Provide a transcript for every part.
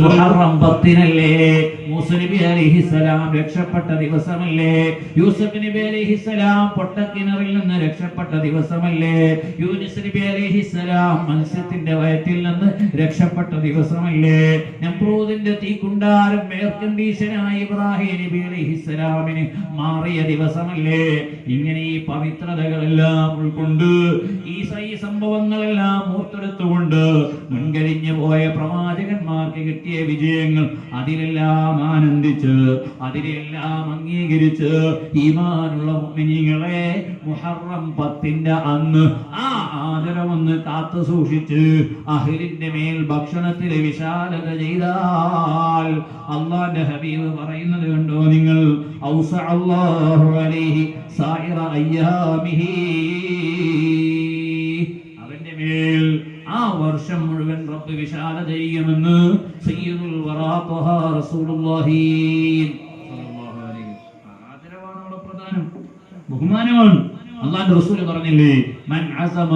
മുഹറം 10-നല്ലേ മൂസ നബി അലൈഹിസ്സലാം രക്ഷപ്പെട്ട ദിവസമല്ലേ? യൂസുഫ് നബി അലൈഹിസ്സലാം പൊട്ടക്കിണറിൽ നിന്ന് രക്ഷപ്പെട്ട ദിവസമല്ലേ? യൂനുസ് നബി അലൈഹിസ്സലാം മത്സ്യത്തിന്റെ വയറ്റിൽ നിന്ന് രക്ഷപ്പെട്ട ദിവസമല്ലേ? നമ്രൂദിന്റെ തീക്കുണ്ടാരം എയർ കണ്ടീഷനായി ഇബ്രാഹിം നബി അലൈഹിസ്സലാമിന് മാറിയ ദിവസമല്ലേ? ഇങ്ങനെ ഈ പവിത്രതകളെല്ലാം ഉൾക്കൊണ്ട് ഈ സംഭവങ്ങളെല്ലാം ഓർത്തെടുത്തുകൊണ്ട് മുൻകഴിഞ്ഞു പോയ പ്രവാചകന്മാർക്ക് കിട്ടിയ വിജയങ്ങൾ അതിലെല്ലാം ആനന്ദിച്ച് അതിലെല്ലാം അംഗീകരിച്ച് ഈമാനുള്ള മുഅ്മിനീങ്ങളെ മുഹറം 10-ന്റെ അന്ന് ആ ആദരവൊന്ന് കാത്തു സൂക്ഷിച്ച് അഹ്ലിന്റെ മേൽ ഭക്ഷണത്തിൽ വിശാലത ചെയ്താൽ അല്ലാഹുവിന്റെ ഹബീബ് പറയുന്നത് കണ്ടോ നിങ്ങൾ, ഔസഅ അല്ലാഹു അലൈഹി സായിറ അയ്യാമിഹി, അവന്റെ മേൽ ആ വർഷം മുഴുവൻ റബ്ബ് വിശാലത ചെയ്യുമെന്ന് സയ്യിദുൽ വറാ ത്വഹ റസൂലുള്ളാഹി സ്വല്ലല്ലാഹു അലൈഹി വസല്ലം. ആദരവാണ് പ്രധാനം, ബഹുമാനമാണ്. അല്ലാഹുവിന്റെ റസൂൽ പറഞ്ഞില്ലേ, മൻ അസമ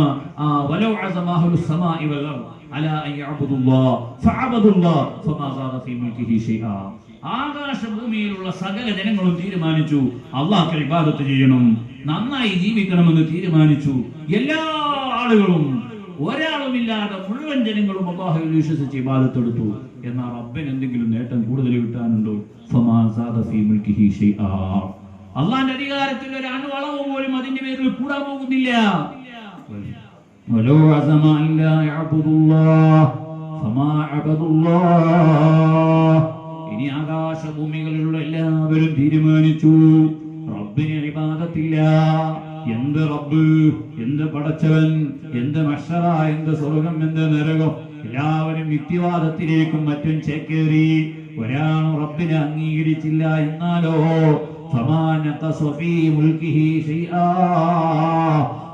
വലൗ അസമ അഹ്ലുസ് സമാഇ വൽ അർദ് അലാ അൻ യഅബുദുല്ലാഹ ഫഅബദുല്ലാഹ ഫമാ സാദ ഫീ മുൽകിഹി ഷൈആ. ആകാശഭൂമിയിലുള്ള സകല ജനങ്ങളും തീരുമാനിച്ചു അല്ലാഹുവിനെ ഇബാദത്ത് ചെയ്യണം, നന്നായി ജീവിക്കണമെന്ന് തീരുമാനിച്ചു. എല്ലാ ആളുകളും ഒരാളുമില്ലാതെ മുഴുവൻ ജനങ്ങളും അല്ലാഹുവിൽ വിശ്വസിച്ച് ഇബാദത്ത് എടുത്തു. എന്നാൽ റബ്ബിന് എന്തെങ്കിലും നേട്ടം കൂടുതൽ കിട്ടാനുണ്ടോ? ഫമാ സാദ ഫീ മുൽകിഹി ഷൈആ. അല്ലാഹുവിന്റെ അധികാരത്തിൽ ഒരു അണുവളവ് പോലും അതിന്റെ പേരിൽ കൂടാൻ പോകുന്നില്ല. വലൗ അസമ അല്ലാ യഅബുദുല്ലാഹ ഫമാ അബദുല്ലാഹ. ഇനി ആകാശഭൂമികളിലുള്ള എല്ലാവരും തീരുമാനിച്ചു റബ്ബിനെ ഇബാദത്തില്ല. എന്ത് റബ്ബ്, എന്ത് പടച്ചവൻ, എന്ത് മഹ്ശറ, എന്ത് സ്വർഗം, എന്ത് നരകം, എല്ലാവരും യുക്തിവാദത്തിലേക്കും മറ്റും ചേക്കേറി. ഒരാളും റബ്ബിനെ അംഗീകരിച്ചില്ല. എന്നാലോ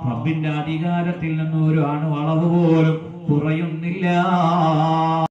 റബ്ബിന്റെ അധികാരത്തിൽ നിന്ന് ഒരു അണു അളവ് പോലും കുറയുന്നില്ല.